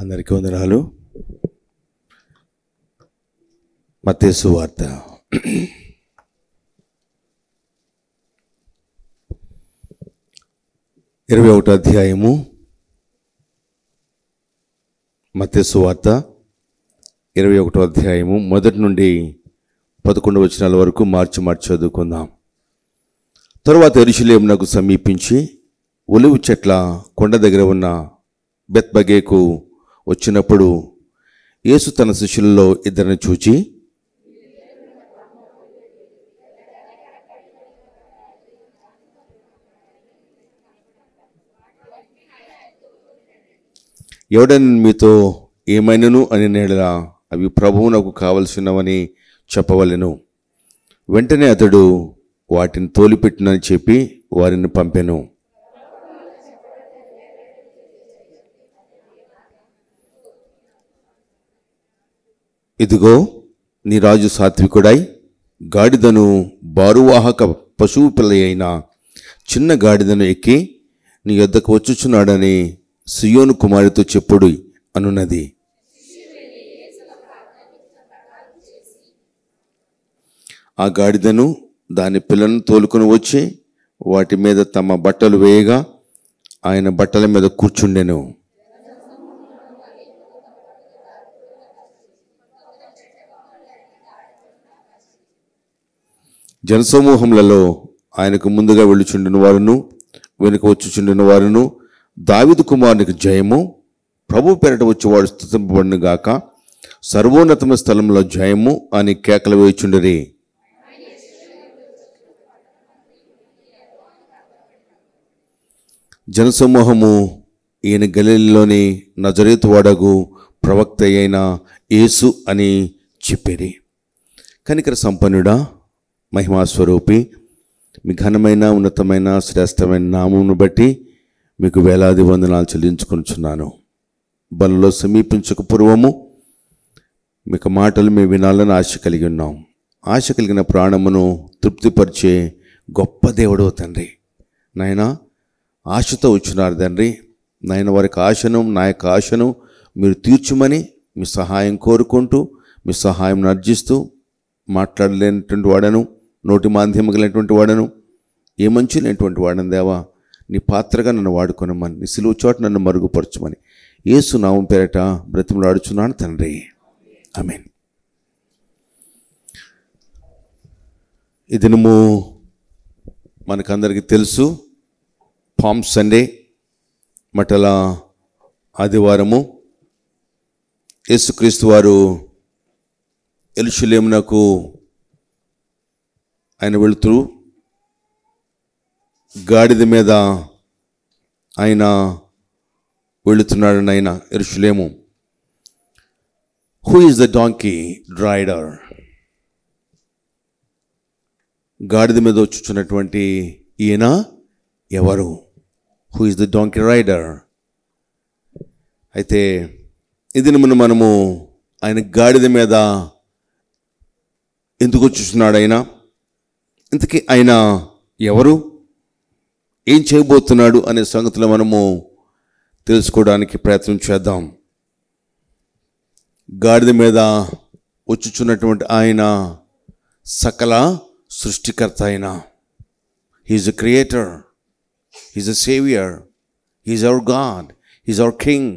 అందరికీ వందనాలు. మత్తయి సువార్త 21వ అధ్యాయము. మత్తయి సువార్త 21వ అధ్యాయము మొదటి నుండి 11 వచనాల వరకు మార్చి చదువుకుందాం. తరువాత యెరూషలేమునకు సమీపించి ఒలివ చెట్ల కొండ దగ్గర ఉన్న బెత్బగేకు వచ్చినప్పుడు యేసు తన శిష్యులలో ఇద్దరిని చూచి, ఎవడని మీతో ఏమైనను అని నేడలా అవి ప్రభువు నాకు కావలసినవని చెప్పవలెను. వెంటనే అతడు వాటిని తోలిపెట్టునని చెప్పి వారిని పంపెను. ఇదిగో, నీ రాజు సాత్వికుడై గాడిదను బారువాహక పశువు పిల్ల అయిన చిన్న గాడిదను ఎక్కి నీ యొద్దకు వచ్చుచున్నాడని సియోను కుమారుతో చెప్పుడు అనున్నది. ఆ గాడిదను దాని పిల్లను తోలుకొని వచ్చి వాటి మీద తమ బట్టలు వేయగా ఆయన బట్టల మీద కూర్చుండెను. జనసమూహములలో ఆయనకు ముందుగా వెళ్ళుచుండిన వారును వెనుక వచ్చుచుండిన వారును, దావీదు కుమారునికి జయము, ప్రభు పేరట వచ్చేవాడు స్తుతింపబడును గాక, సర్వోన్నతమైన స్థలంలో జయము అని కేకలు వేయుచుండిరి. జనసమూహము ఈయన గలిలయలోని నజరేతు వాడగు ప్రవక్త అయిన యేసు అని చెప్పిరి. కనికర సంపన్నుడా, మహిమాస్వరూపి, మీ ఘనమైన ఉన్నతమైన శ్రేష్టమైన నామమును బట్టి మీకు వేలాది వందనాలు చెల్లించుకొనుచున్నాను. బలలో సమీపించక పూర్వము మీకు మాటలు మేము వినాలని ఆశ కలిగి ఉన్నాం. ఆశ కలిగిన ప్రాణమును తృప్తిపరిచే గొప్ప దేవుడు తండ్రి. నాయన, ఆశతో వచ్చినారు తండ్రి. నాయన, వారికి ఆశను, నా యొక్క ఆశను మీరు తీర్చుమని మీ సహాయం కోరుకుంటూ, మీ సహాయం అర్జిస్తూ, మాట్లాడలేనటువంటి వాడను, నోటి మాంద్యం కలిగినటువంటి వాడను, ఏ మంచి లేనటువంటి వాడను దేవా, నీ పాత్రగా నన్ను వాడుకొనమని, నీ సిలువ చోట నన్ను మరుగుపరచమని యేసు నామం పేరట బ్రతిమలాడుచున్నాను తండ్రి. ఆమేన్. ఈ దినము మనకందరికీ తెలుసు, పామ్ సండే, మటల ఆదివారము. యేసుక్రీస్తు వారు యెరూషలేమునకు ఆయన వెళుతూ గాడిద మీద ఆయన వెళుతున్నాడు. ఆయన యెరూషలేము. Who is the donkey rider? గాడిద మీద వచ్చుచున్నటువంటి ఈయన ఎవరు? Who is the donkey rider? అయితే ఇది మనము ఆయన గాడిద మీద ఎందుకు వచ్చుచున్నాడు? ఆయన ఇంతకీ ఆయన ఎవరు, ఏం చేయబోతున్నాడు అనే సంగతిలో మనము తెలుసుకోవడానికి ప్రయత్నం చేద్దాం. గాడిద మీద వచ్చుచున్నటువంటి ఆయన సకల సృష్టికర్త. ఆయన he is a creator, he is a saviour, he is our God, he is our king.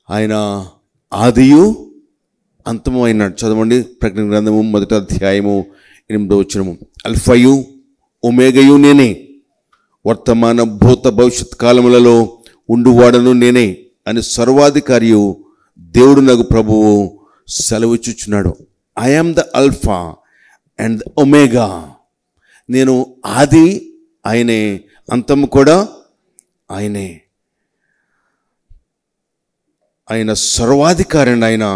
ఆయన ఆదియు అంతము అయినాడు. చదవండి ప్రకటన గ్రంథము 1వ అధ్యాయము 8వ వచనము. అల్ఫయు ఒమేగయు నేనే, వర్తమాన భూత భవిష్యత్ కాలములలో ఉండువాడను నేనే అని సర్వాధికారియు దేవుడు నగు ప్రభువు సెలవిచ్చుచున్నాడు. I am the alpha and the omega. నేను ఆది ఆయనే, అంతము కూడా ఆయనే. ఆయన సర్వాధికారి. ఆయన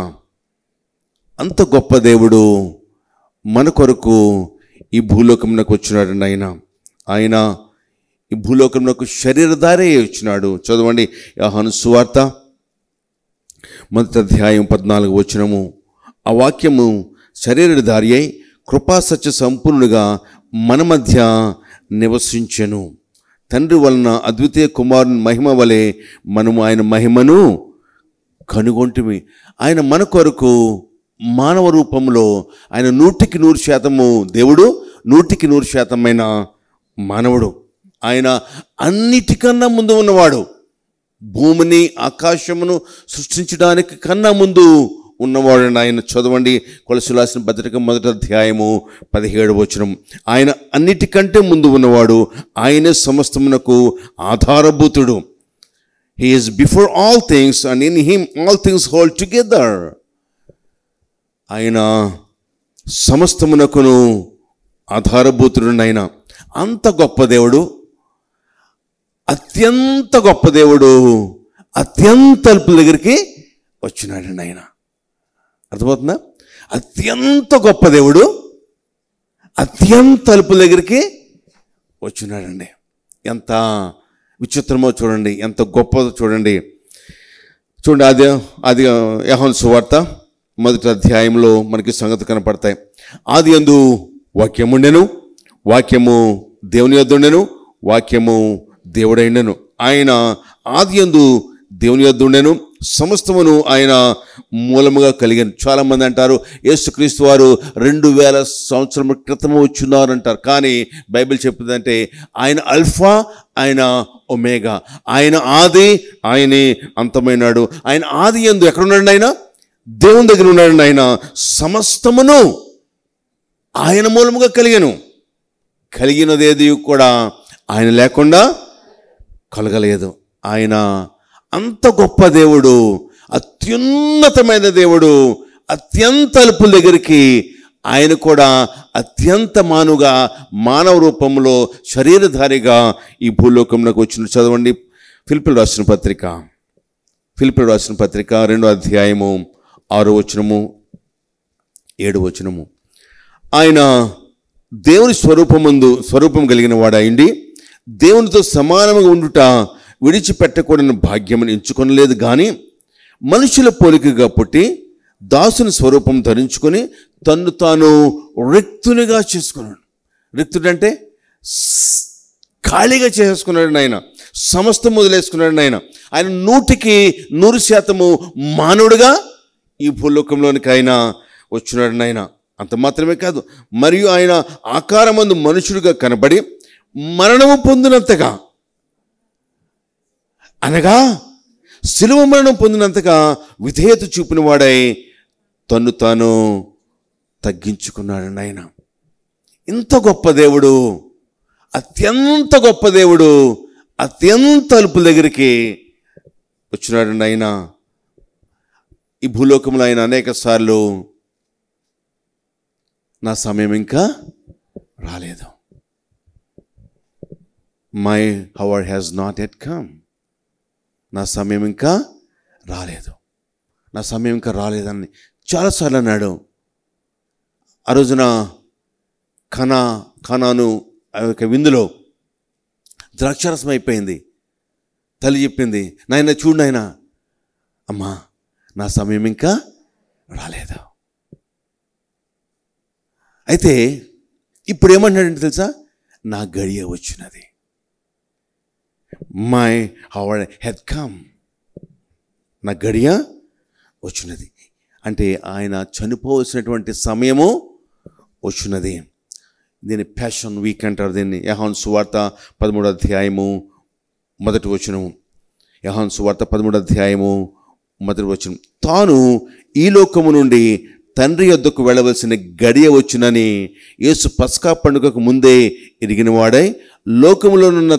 అంత గొప్ప దేవుడు మన కొరకు ఈ భూలోకమునకు వచ్చినాడు. ఆయన ఈ భూలోకమునకు శరీరధారే వచ్చినాడు. చదవండి యోహాను సువార్త 1వ అధ్యాయం 14వ వచనము. ఆ వాక్యము శరీరధారి అయి కృపా సత్య సంపూర్ణుడుగా మన మధ్య నివసించెను. తండ్రి వలన అద్వితీయ కుమారుని మహిమ వలె మనము ఆయన మహిమను కనుగొంటిమి. ఆయన మన కొరకు మానవ రూపంలో ఆయన 100% దేవుడు, 100% మానవుడు. ఆయన అన్నిటికన్నా ముందు ఉన్నవాడు. భూమిని ఆకాశమును సృష్టించడానికి కన్నా ముందు ఉన్నవాడు ఆయన. చదవండి కొలస్సీయులకు రాసిన పత్రిక 1వ అధ్యాయము 17వ వచనం. ఆయన అన్నిటికంటే ముందు ఉన్నవాడు, ఆయనే సమస్తమునకు ఆధారభూతుడు. He is before all things and in him all things hold together. ఆయన సమస్తమునకును ఆధారభూతుడు. ఆయన అంత గొప్ప దేవుడు, అత్యంత గొప్ప దేవుడు అత్యంత తలుపుల దగ్గరికి వచ్చినాడండి ఆయన. అర్థమవుతుందా? అత్యంత గొప్ప దేవుడు అత్యంత తలుపుల దగ్గరికి వచ్చినాడండి. ఎంత విచిత్రమో చూడండి, ఎంత గొప్పదో చూడండి. అది యోహాను సువార్త 1వ అధ్యాయంలో మనకి సంగతి కనపడతాయి. ఆదియందు వాక్యము ఉండెను, వాక్యము దేవుని యొద్ద ఉండెను, వాక్యము దేవుడైండెను. ఆయన ఆదియందు దేవుని యొద్ద ఉండెను, సమస్తమును ఆయన మూలముగా కలిగాను. చాలామంది అంటారు యేసుక్రీస్తు వారు 2000 సంవత్సరముల క్రితం వచ్చున్నారు అంటారు. కానీ బైబిల్ చెప్తుందంటే ఆయన అల్ఫా, ఆయన ఒమేగా, ఆయన ఆది, ఆయనే అంతమైనాడు. ఆయన ఆది యందు ఎక్కడున్నాడు? ఆయన దేవుని దగ్గర ఉన్నాడు. ఆయన సమస్తమును ఆయన మూలముగా కలిగినదేది కూడా ఆయన లేకుండా కలగలేదు. ఆయన అంత గొప్ప దేవుడు, అత్యున్నతమైన దేవుడు, అత్యంత తలుపుల దగ్గరికి ఆయన కూడా అత్యంత మానవ రూపంలో శరీరధారిగా ఈ భూలోకంలోకి వచ్చిన. చదవండి ఫిలిప్పీయులకు రాసిన పత్రిక 2వ అధ్యాయము 6వ వచనము 7వ వచనము. ఆయన దేవుని స్వరూపం కలిగిన వాడైండి దేవునితో సమానంగా ఉండుట విడిచిపెట్టకూడని భాగ్యమును ఎంచుకొనలేదు, కానీ మనుషుల పోలికగా పుట్టి దాసుని స్వరూపం ధరించుకొని తన్ను తాను రిక్తునిగా చేసుకున్నాడు. రిక్తుడంటే ఖాళీగా చేసుకున్నాడు. ఆయన సమస్తం వదిలేసుకున్నాడు. ఆయన 100% మానవుడిగా ఈ భూలోకంలోనికి ఆయన వచ్చినాడు. ఆయన అంత మాత్రమే కాదు, మరియు ఆయన ఆకారమందు మనుషుడిగా కనబడి మరణము పొందినంతగా, అనగా శిలువ మరణం పొందినంతగా విధేయత చూపిన వాడై తన్ను తాను తగ్గించుకున్నాడు. ఆయన ఇంత గొప్ప దేవుడు, అత్యంత గొప్ప దేవుడు అత్యంత తలుపుల దగ్గరికి వచ్చినాడు. ఆయన ఈ భూలోకంలో ఆయన అనేక సార్లు నా సమయం ఇంకా రాలేదు, my hour has not yet come, నా సమయం ఇంకా రాలేదని చాలాసార్లు అన్నాడు. ఆ రోజున కనాను ఆ యొక్క విందులో ద్రాక్షారసం అయిపోయింది. తల్లి చెప్పింది, నాయన చూడు నాయన, అమ్మా నా సమయం ఇంకా రాలేదు. అయితే ఇప్పుడు ఏమన్నాడంటే తెలుసా, నా గడియ వచ్చినది, మై హవర్ హ్యాడ్ కమ్, నా గడియ వచ్చినది. అంటే ఆయన చనిపోవలసినటువంటి సమయము వచ్చినది. దీన్ని ప్యాషన్ వీక్ అంటారు. దీన్ని యోహాను సువార్త 13వ అధ్యాయము 1వ వచనము. యోహాను సువార్త 13వ అధ్యాయము 1వ వచనం. తాను ఈ లోకము నుండి తండ్రి యొద్దకు వెళ్ళవలసిన గడియ వచ్చునని యేసు పస్కా పండుగకు ముందే ఎరిగిన వాడై లోకములోనున్న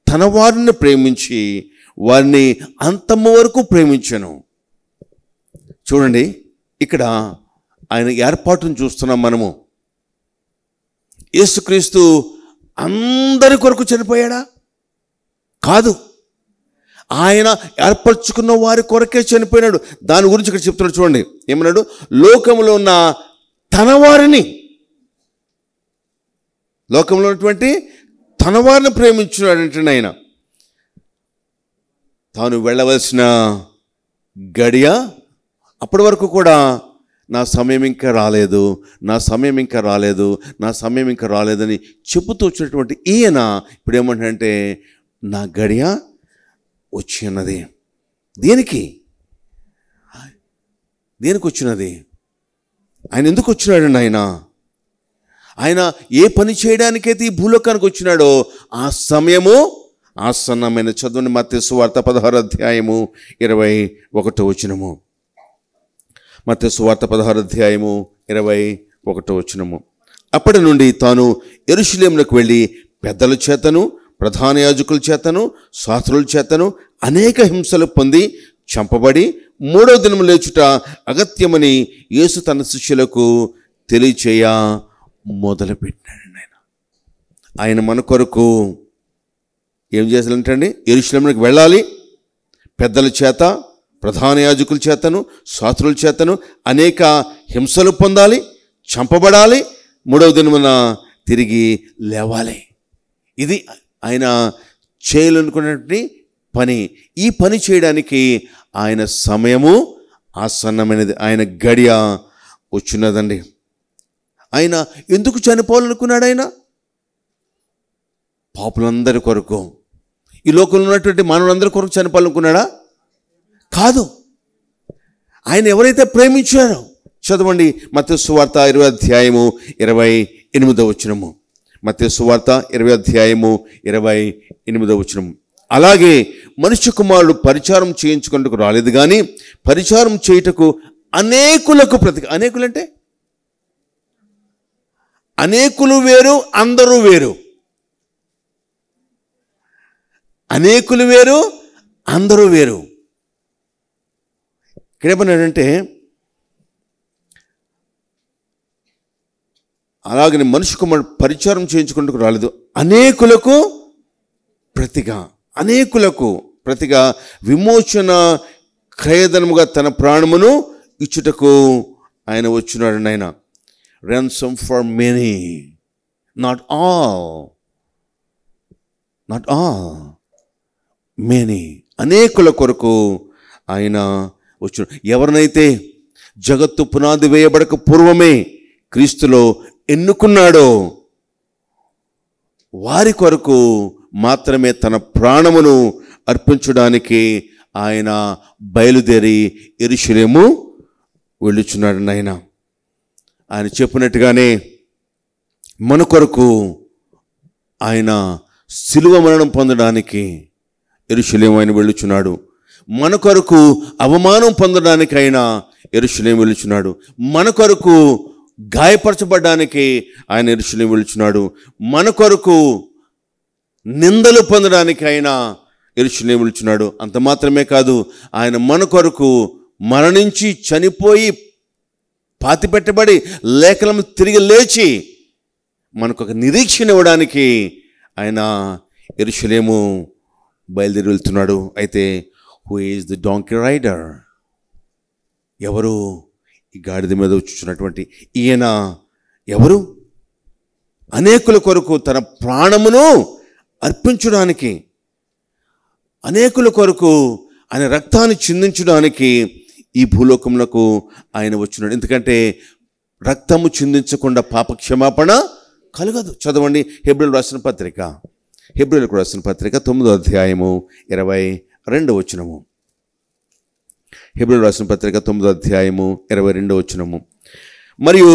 తన వారిని ప్రేమించి వారిని అంతము వరకు ప్రేమించను. చూడండి, ఇక్కడ ఆయన ఏర్పాటును చూస్తున్నాం మనము. యేసుక్రీస్తు అందరి కొరకు చనిపోయాడా? కాదు, ఆయన ఏర్పరచుకున్న వారి కొరకే చనిపోయినాడు. దాని గురించి ఇక్కడ చెప్తున్నాడు. చూడండి ఏమన్నాడు, లోకంలో ఉన్న తన వారిని, లోకంలో ఉన్నటువంటి తన వారిని ప్రేమించున్నాడంటే ఆయన తాను వెళ్ళవలసిన గడియ అప్పటి వరకు కూడా నా సమయం ఇంకా రాలేదు, నా సమయం ఇంకా రాలేదు, నా సమయం ఇంకా రాలేదని చెబుతూ వచ్చినటువంటి ఈయన ఇప్పుడు ఏమంటాడంటే నా గడియ వచ్చి ఉన్నది. దేనికి వచ్చినది? ఆయన ఎందుకు వచ్చినాడండి? ఆయన ఏ పని చేయడానికైతే ఈ భూలోకానికి వచ్చినాడో ఆ సమయము ఆసన్నమైన. చదవండి మత్తయి సువార్త 16వ అధ్యాయము 21వ వచనము. మత్తయి సువార్త 16వ అధ్యాయము 21వ వచనము. అప్పటి నుండి తాను యెరూషలేమునకు వెళ్ళి పెద్దల చేతను ప్రధాన యాజకుల చేతను శాస్త్రుల చేతను అనేక హింసలు పొంది చంపబడి 3వ దినము లేచుట అగత్యమని యేసు తన శిష్యులకు తెలియచేయ మొదలుపెట్టినాడు. ఆయన మన కొరకు ఏం చేయాలంటండి? యెరూషలేమునకు వెళ్ళాలి, పెద్దల చేత ప్రధాన యాజకుల చేతను శాస్త్రుల చేతను అనేక హింసలు పొందాలి, చంపబడాలి, 3వ దినమున తిరిగి లేవాలి. ఇది ఆయన చేయాలనుకున్నటువంటి పని. ఈ పని చేయడానికి ఆయన సమయము ఆసన్నమైనది, ఆయన గడియ వచ్చినదండి. ఆయన ఎందుకు చనిపోవాలనుకున్నాడు? ఆయన పాపులందరి కొరకు, ఈ లోకంలో ఉన్నటువంటి మానవులందరి కొరకు చనిపోవాలనుకున్నాడా? కాదు. ఆయన ఎవరైతే ప్రేమించారో, చదవండి మత్తయి సువార్త 20వ అధ్యాయము 28వ వచనము. మత్తయి సువార్త 20వ అధ్యాయము 28వ వచనము. అలాగే మనుష్య కుమారుడు పరిచారం చేయించుకుంటూ రాలేదు కానీ పరిచారం చేయుటకు అనేకులకు ప్రతిగా. అనేకులంటే అనేకులు వేరు, అందరూ వేరు. అనేకులు వేరు, అందరూ వేరు. ఇక్కడేమన్నాడంటే అలాగని మనుష్య కుమారుడు పరిచారం చేయించుకుంటూ రాలేదు, అనేకులకు ప్రతిగా, అనేకులకు ప్రతిగా విమోచన క్రయధనముగా తన ప్రాణమును ఇచ్చుటకు ఆయన వచ్చినాడు. ఆయన ransom for many, not all, many, అనేకుల కొరకు ఆయన వచ్చాడు. ఎవరినైతే జగత్తు పునాది వేయబడక పూర్వమే క్రీస్తులో ఎన్నుకున్నాడో వారి కొరకు మాత్రమే తన ప్రాణమును అర్పించడానికి ఆయన బయలుదేరి యెరూషలేము వెళ్ళుచున్నాడు. ఆయన చెప్పినట్టుగానే మన కొరకు ఆయన సిలువ మరణం పొందడానికి యెరూషలేము ఆయన వెళ్ళుచున్నాడు. మన కొరకు అవమానం పొందడానికి ఆయన యెరూషలేము వెళ్ళుచున్నాడు. మన కొరకు గాయపరచబడ్డానికి ఆయన యెరూషలేము వెళ్ళుచున్నాడు. మన కొరకు నిందలు పొందడానికి ఆయన యెరూషలేము వెళ్ళుచున్నాడు. అంత మాత్రమే కాదు, ఆయన మన కొరకు మరణించి చనిపోయి పాతిపెట్టబడి లేఖనం తిరిగి లేచి మనకు ఒక నిరీక్షణ ఇవ్వడానికి ఆయన యెరూషలేము బయలుదేరి వెళ్తున్నాడు. అయితే who is the donkey rider? ఎవరు ఈ గాడిద మీద వచ్చుచున్నటువంటి ఈయన? ఎవరు? అనేకుల కొరకు తన ప్రాణమును అర్పించడానికి, అనేకుల కొరకు ఆయన రక్తాన్ని చిందించడానికి ఈ భూలోకములకు ఆయన వచ్చినాడు. ఎందుకంటే రక్తము చిందించకుండా పాప క్షమాపణ కలగదు. చదవండి హెబ్రీయులకు రాసిన పత్రిక, హెబ్రీయులకు రాసిన పత్రిక 9వ అధ్యాయము 22వ వచనము. హెబ్రీయులకు రాసిన పత్రిక 9వ అధ్యాయము 22వ వచనము. మరియు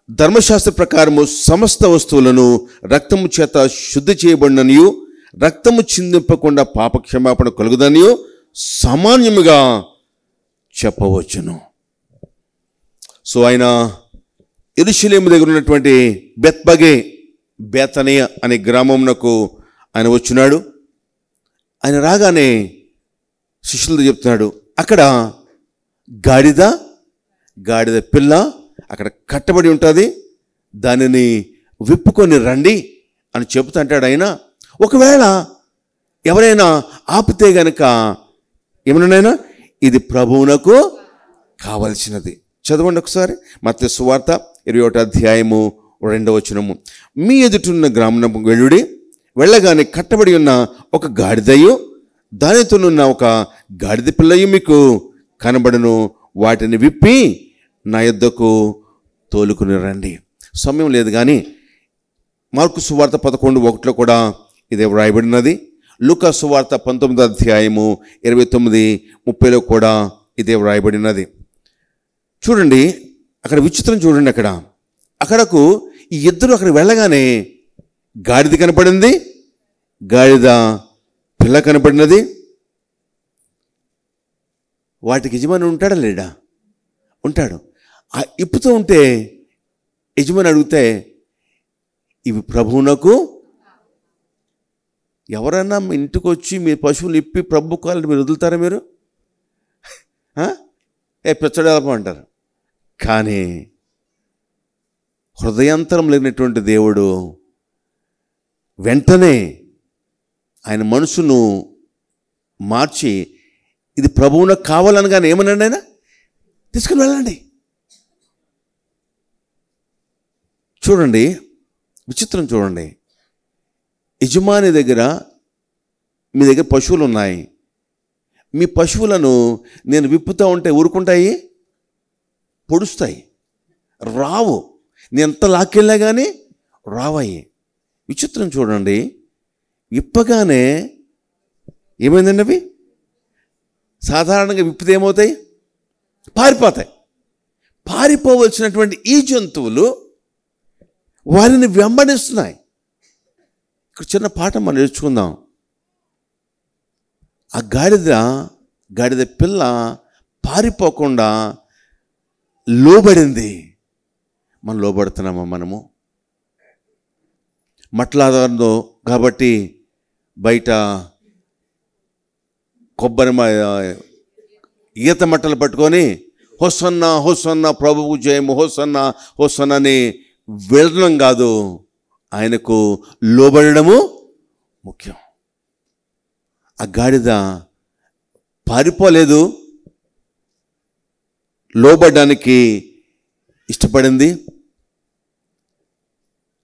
ధర్మశాస్త్ర ప్రకారము సమస్త వస్తువులను రక్తము చేత శుద్ధి చేయబడిననియు రక్తము చిందింపకుండా పాప క్షమాపణ కలుగుదనియు సామాన్యముగా చెప్పవచ్చును. సో ఆయన యెరూషలేము దగ్గర ఉన్నటువంటి బెత్బగే బేతనియ అనే గ్రామంకు ఆయన వచ్చినాడు. ఆయన రాగానే శిష్యులతో చెప్తున్నాడు, అక్కడ గాడిద పిల్ల అక్కడ కట్టబడి ఉంటుంది, దానిని విప్పుకొని రండి అని చెబుతుంటాడు. ఆయన ఒకవేళ ఎవరైనా ఆపితే గనక ఏమన్నాయన, ఇది ప్రభువునకు కావలసినది. చదవండి ఒకసారి మత్తయి సువార్త 21వ అధ్యాయము 2వ వచనము. మీ ఎదుటున్న గ్రామమునకు వెళ్ళుడి, వెళ్ళగానే కట్టబడి ఉన్న ఒక గాడిదయు దానితోనున్న ఒక గాడిద పిల్లయు మీకు కనబడును, వాటిని విప్పి నా యొద్దకు తోలుకుని రండి. సమయం లేదు కానీ మార్కు సువార్త 11:1 కూడా ఇదే వ్రాయబడినది. లూకా సువార్త 19:29-30 కూడా ఇదే వ్రాయబడినది. చూడండి అక్కడ విచిత్రం చూడండి. అక్కడకు ఈ ఇద్దరు అక్కడికి వెళ్ళగానే గాడిద కనపడింది, గాడిద పిల్ల కనపడినది. వాటికి యజమాని ఉంటాడా లేడా? ఉంటాడు. ఆ ఇప్పుతూ ఉంటే యజమాని అడిగితే ఇవి ప్రభువునకు. ఎవరన్నా మీ ఇంటికి వచ్చి మీ పశువులు ఇప్పి ప్రభు కాళ్ళని మీరు వదులుతారా? మీరు పిచ్చడేలప అంటారు. కానీ హృదయాంతరం లేనటువంటి దేవుడు వెంటనే ఆయన మనసును మార్చి ఇది ప్రభువునకు కావాలనగానే ఏమనండి, ఆయన తీసుకుని వెళ్ళండి. చూడండి విచిత్రం చూడండి. యజమాని దగ్గర మీ దగ్గర పశువులు ఉన్నాయి. మీ పశువులను నేను విప్పుతూ ఉంటే ఊరుకుంటాయి? పొడుస్తాయి, రావు. నేను ఎంత లాక్కెళ్ళా కానీ రావాయి. విచిత్రం చూడండి. విప్పగానే ఏమైందండి? అవి సాధారణంగా విప్పితే ఏమవుతాయి? పారిపోతాయి. పారిపోవలసినటువంటి ఈ జంతువులు వారిని వెంబడిస్తున్నాయి. ఇక్కడ చిన్న పాఠం మనం నేర్చుకుందాం. ఆ గాడిద పిల్ల పారిపోకుండా లోబడింది. మనం లోబడుతున్నామా? మనము మట్లాదారులో కాబట్టి బయట కొబ్బరి ఈత మట్టలు పట్టుకొని హోసన్నా హోసన్నా ప్రభువు జయము హోసన్నా హోసన్నా అని వెళ్ళడం కాదు, ఆయనకు లోబడము ముఖ్యం. ఆ గాడిద పారిపోలేదు, లోబడడానికి ఇష్టపడింది.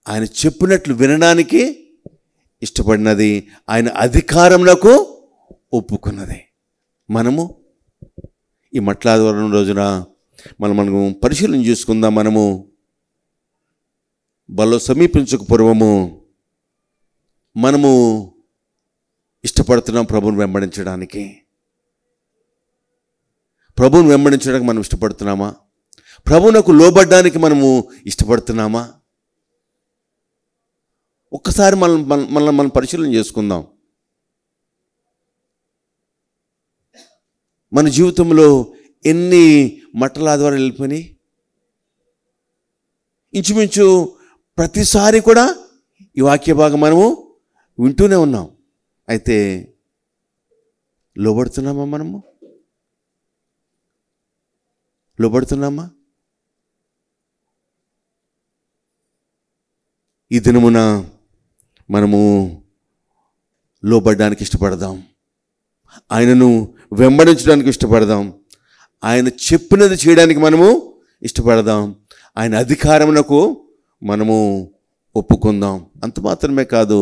ఆయన చెప్పినట్లు వినడానికి ఇష్టపడినది. ఆయన అధికారంలో ఒప్పుకున్నది. మనము ఈ మట్లాదివారం రోజున మనము పరిశీలన చేసుకుందాం. మనము బల్లో సమీపించక పూర్వము మనము ఇష్టపడుతున్నాం ప్రభువుని వెంబడించడానికి. ప్రభువుని వెంబడించడానికి మనం ఇష్టపడుతున్నామా? ప్రభువునకు లోబడ్డానికి మనము ఇష్టపడుతున్నామా? ఒక్కసారి మనం పరిశీలన చేసుకుందాం. మన జీవితంలో ఎన్ని మట్టల ఆదివారాలు వెళ్ళిపోయినాయి? ఇంచుమించు ప్రతిసారి కూడా ఈ వాక్య భాగం మనము వింటూనే ఉన్నాం. అయితే లోబడుతున్నామా? మనము లోబడుతున్నామా? ఈ దినమున మనము లోబడడానికి ఇష్టపడదాం. ఆయనను వెంబడించడానికి ఇష్టపడదాం. ఆయన చెప్పినది చేయడానికి మనము ఇష్టపడదాం. ఆయన అధికారమునకు మనము ఒప్పుకుందాం. అంత మాత్రమే కాదు,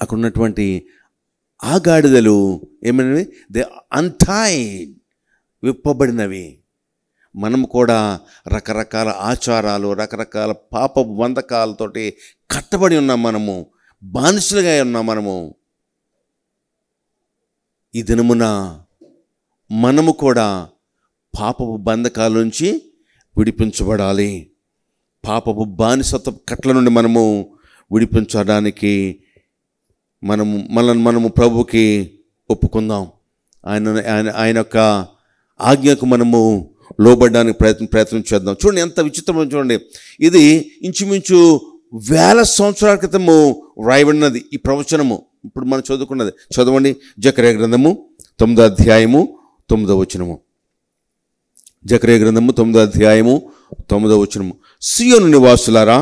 అక్కడ ఉన్నటువంటి ఆ గాడిదలు ఏమైనవి? They untied, విప్పబడినవి. మనము కూడా రకరకాల ఆచారాలు, రకరకాల పాప బంధకాలతోటి కట్టబడి ఉన్నాం. మనము బానిసలుగా ఉన్నాం. మనము ఈ దినమున మనము కూడా పాపపు బంధకాల నుంచి విడిపించబడాలి. పాపపు బానిసత్వ కట్ల నుండి మనము విడిపించడానికి మనము ప్రభువుకి ఒప్పుకుందాం. ఆయన యొక్క ఆజ్ఞకు మనము లోబడడానికి ప్రయత్నం చేద్దాం. చూడండి ఎంత విచిత్రమో చూడండి. ఇది ఇంచుమించు 1000 సంవత్సరాల క్రితము వ్రాయబడినది ఈ ప్రవచనము. ఇప్పుడు మనం చదువుకున్నది చదవండి. జకర్యా గ్రంథము 9వ అధ్యాయము 9వ వచనము. జకర్యా గ్రంథము 9వ అధ్యాయము 9వ వచనము. సియోను నివాసులారా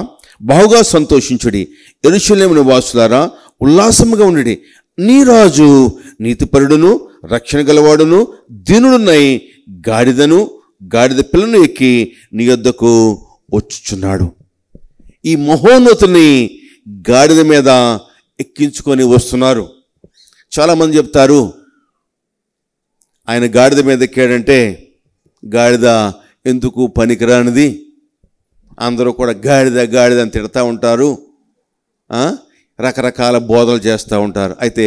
బాగుగా సంతోషించుడి, యెరూషలేము నివాసులారా ఉల్లాసముగా ఉండుడి. నీ రాజు నీతిపరుడును రక్షణ గలవాడును దీనుడునై గాడిద పిల్లను ఎక్కి నీ యొద్దకు వచ్చుచున్నాడు. ఈ మహోన్నతుని గాడిద మీద ఎక్కించుకొని వస్తున్నారు. చాలామంది చెప్తారు ఆయన గాడిద మీద ఎక్కాడంటే గాడిద ఎందుకు పనికిరానిది, అందరూ కూడా గాడిద గాడిద అని తిడతా ఉంటారు, రకరకాల బోధలు చేస్తూ ఉంటారు. అయితే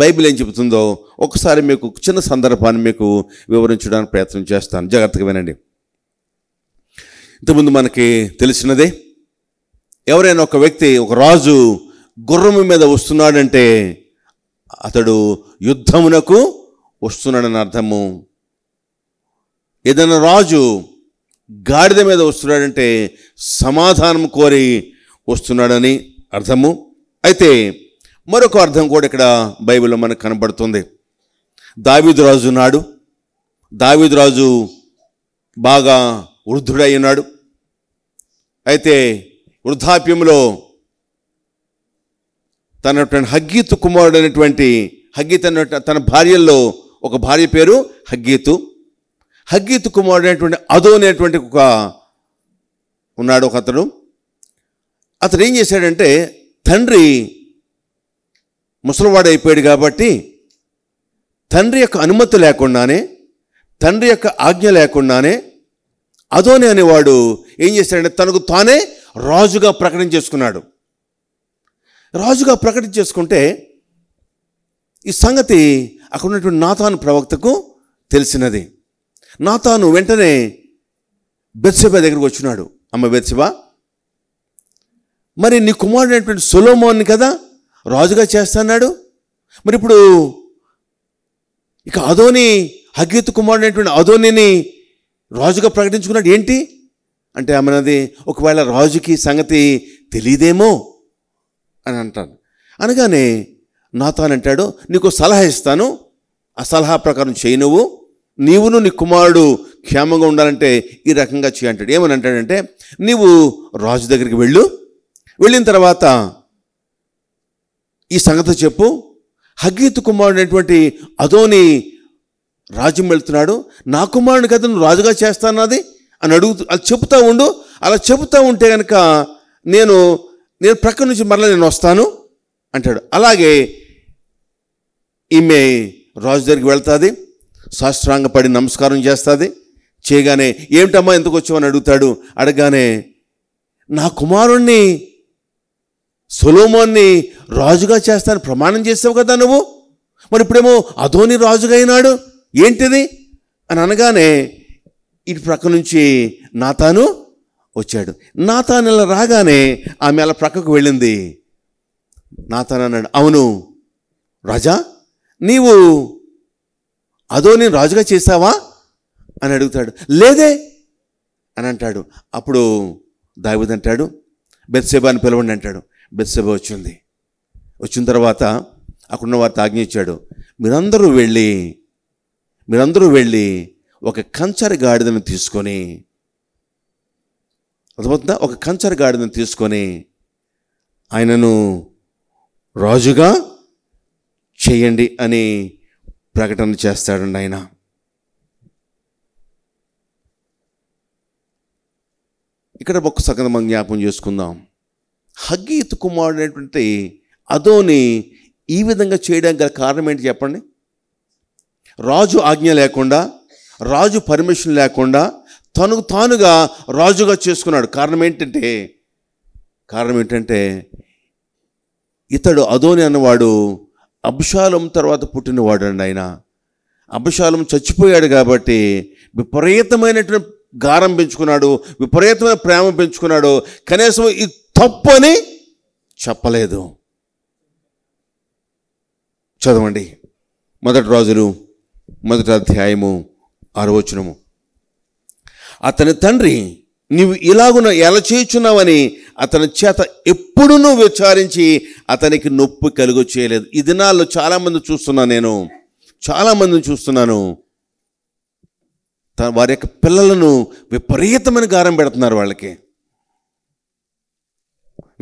బైబిల్ ఏం చెబుతుందో ఒకసారి మీకు చిన్న సందర్భాన్ని మీకు వివరించడానికి ప్రయత్నం చేస్తాను, జాగ్రత్తగా వినండి. ఇంతకుముందు మనకి తెలిసినదే, ఎవరైనా ఒక వ్యక్తి, ఒక రాజు గుర్రము మీద వస్తున్నాడంటే అతడు యుద్ధమునకు వస్తున్నాడని అర్థము. ఏదైనా రాజు గాడిద మీద వస్తున్నాడంటే సమాధానం కోరి వస్తున్నాడని అర్థము. అయితే మరొక అర్థం కూడా ఇక్కడ బైబిల్లో మనకు కనబడుతుంది. దావీదు రాజు నాడు, దావీదు రాజు బాగా వృద్ధుడై ఉన్నాడు. అయితే వృద్ధాప్యంలో హగ్గీతు కుమారుడు అయినటువంటి తన భార్యల్లో ఒక భార్య పేరు హగ్గీతు కుమారుడు అయినటువంటి అదో అనేటువంటి ఉన్నాడు ఒక అతడు. అతడు ఏం చేశాడంటే, తండ్రి ముసలివాడు అయిపోయాడు కాబట్టి తండ్రి యొక్క అనుమతి లేకుండానే, తండ్రి యొక్క ఆజ్ఞ లేకుండానే అదోని అనేవాడు ఏం చేశాడంటే తనకు తానే రాజుగా ప్రకటించేసుకున్నాడు. రాజుగా ప్రకటించేసుకుంటే ఈ సంగతి అక్కడ ఉన్నటువంటి నాతాను ప్రవక్తకు తెలిసినది. నాతాను వెంటనే బెత్షెబా దగ్గరికి వచ్చినాడు. అమ్మ బెత్షెబా, మరి నీ కుమారుడు అయినటువంటి సొలొమోన్ని కదా రాజుగా చేస్తున్నాడు, మరి ఇప్పుడు ఇక అదోని హగ్గీతు కుమారుడు అయినటువంటి అదోనిని రాజుగా ప్రకటించుకున్నాడు ఏంటి అంటే, ఆమెనది ఒకవేళ రాజుకి సంగతి తెలియదేమో అని అంటాను. అనగానే నాతాను అంటాడు, నీకు సలహా ఇస్తాను, ఆ సలహా ప్రకారం చేయి, నీవును నీ కుమారుడు క్షేమంగా ఉండాలంటే ఈ రకంగా చేయి అంటాడు. ఏమని అంటాడంటే, నీవు రాజు దగ్గరికి వెళ్ళిన తర్వాత ఈ సంగతి చెప్పు, హగ్గీతు కుమారుడు అయినటువంటి అదోని రాజ్యం వెళ్తున్నాడు, నా కుమారుడిని కదా నువ్వు రాజుగా చేస్తానది అని అది చెబుతూ ఉండు. అలా చెబుతూ ఉంటే కనుక నేను ప్రక్క నుంచి మరలా నేను వస్తాను అంటాడు. అలాగే ఈమె రాజు దగ్గరికి వెళ్తుంది, సాష్టాంగపడి నమస్కారం చేస్తుంది. చేయగానే ఏమిటమ్మా ఎందుకు వచ్చావని అడుగుతాడు. అడగానే నా కుమారుణ్ణి సొలొమోన్ని రాజుగా చేస్తాను ప్రమాణం చేసావు కదా నువ్వు, మరి ఇప్పుడేమో అదోని రాజుగా అయినాడు ఏంటిది అని అనగానే ఇటు ప్రక్క నుంచి నాతాను వచ్చాడు. నాతాను ఇలా రాగానే ఆమె అలా ప్రక్కకు వెళ్ళింది. నాతాను అన్నాడు, అవును రాజా, నీవు అదోని రాజుగా చేసావా అని అడుగుతాడు. లేదే అని అంటాడు. అప్పుడు దావీదు అంటాడు, బెత్షెబాని పిలవండి అంటాడు. బెత్షెబా వచ్చిన తర్వాత అక్కడున్న వారితో ఆజ్ఞ ఇచ్చాడు, మీరందరూ వెళ్ళి ఒక కంచర గాడిదను తీసుకొని, అర్థమవుతుందా, ఒక కంచర గాడిదను తీసుకొని ఆయనను రాజుగా చేయండి అని ప్రకటన చేస్తాడండి ఆయన. ఇక్కడ ఒక్క సగం మనం జ్ఞాపం చేసుకుందాం. హగ్గీతు కుమారుడు అనేటువంటి అదోని ఈ విధంగా చేయడానికి గల కారణం ఏంటి చెప్పండి? రాజు ఆజ్ఞ లేకుండా, రాజు పర్మిషన్ లేకుండా తనకు తానుగా రాజుగా చేసుకున్నాడు. కారణం ఏంటంటే ఇతడు అదోని అన్నవాడు అబ్షాలోం తర్వాత పుట్టినవాడు అండి. ఆయన అబ్షాలోం చచ్చిపోయాడు కాబట్టి విపరీతమైనటువంటి గారం పెంచుకున్నాడు, విపరీతమైన ప్రేమ పెంచుకున్నాడు. కనీసం ఇది తప్పు అని చెప్పలేదు. చదవండి మొదటి రాజులు 1వ అధ్యాయము 6వ వచనము. అతని తండ్రి నీవు ఇలాగున ఎలా చేయుచున్నావని అతని చేత ఎప్పుడూ విచారించి అతనికి నొప్పి కలుగు చేయలేదు. ఈ దినాల్లో చాలామంది చూస్తున్నాను వారి యొక్క పిల్లలను విపరీతమైన గారం పెడుతున్నారు, వాళ్ళకి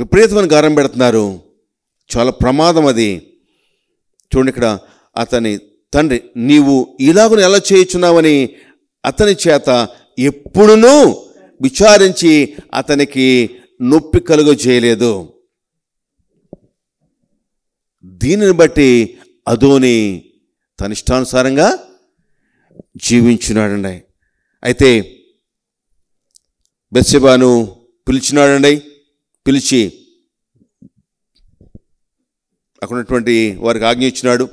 విపరీతమైన గారం పెడుతున్నారు. చాలా ప్రమాదం అది. చూడండి ఇక్కడ, అతని తండ్రి నీవు ఇలాగున ఎలా చేయుచున్నావని అతని చేత ఎప్పుడూ విచారించి అతనికి నొప్పి కలుగ చేయలేదు. దీనిని బట్టి అదోని తన ఇష్టానుసారంగా జీవించున్నాడండి. అయితే బెత్షెబాను పిలిచినాడండి. పిలిచి అక్కడ ఉన్నటువంటి వారికి ఆజ్ఞ ఇచ్చినాడు.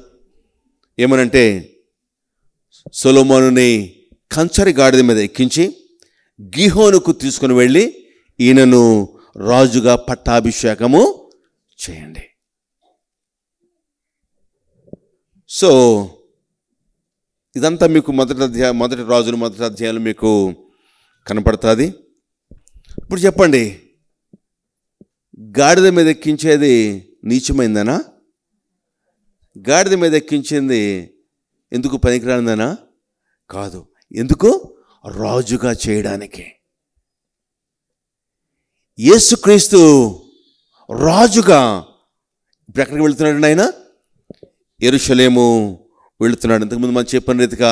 ఏమనంటే సొలొమోనుని కంచరి గాడిద మీద ఎక్కించి గిహోనుకు తీసుకుని వెళ్ళి ఈయనను రాజుగా పట్టాభిషేకము చేయండి. సో ఇదంతా మీకు మొదటి రాజులు మొదటి అధ్యాయంలో మీకు కనపడుతుంది. ఇప్పుడు చెప్పండి, గాడిద మీద ఎక్కించేది నీచమైందనా? గాడిద మీద ఎక్కించింది ఎందుకు పనికిరానిదనా? కాదు. ఎందుకు? రాజుగా చేయడానికి. యేసుక్రీస్తు రాజుగా ఇప్పుడు ఎక్కడికి వెళుతున్నాడు? ఆయన యెరూషలేము వెళుతున్నాడు. ఇంతకుముందు మనం చెప్పిన రీతిగా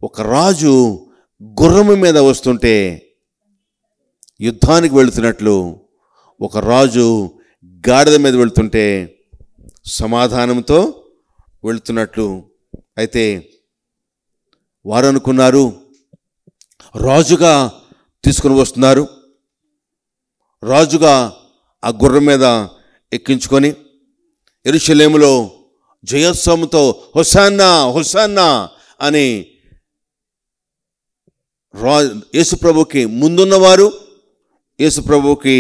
ఒక రాజు గుర్రము మీద వస్తుంటే యుద్ధానికి వెళుతున్నట్లు, ఒక రాజు గాడిద మీద వెళుతుంటే సమాధానంతో వెళుతున్నట్లు. అయితే వారు అనుకున్నారు రాజుగా తీసుకుని వస్తున్నారు, రాజుగా ఆ గుర్రం మీద ఎక్కించుకొని యెరూషలేములో జయోత్సవంతో హోసన్నా హోసన్నా అని యేసుప్రభుకి ముందున్నవారు, యేసుప్రభుకి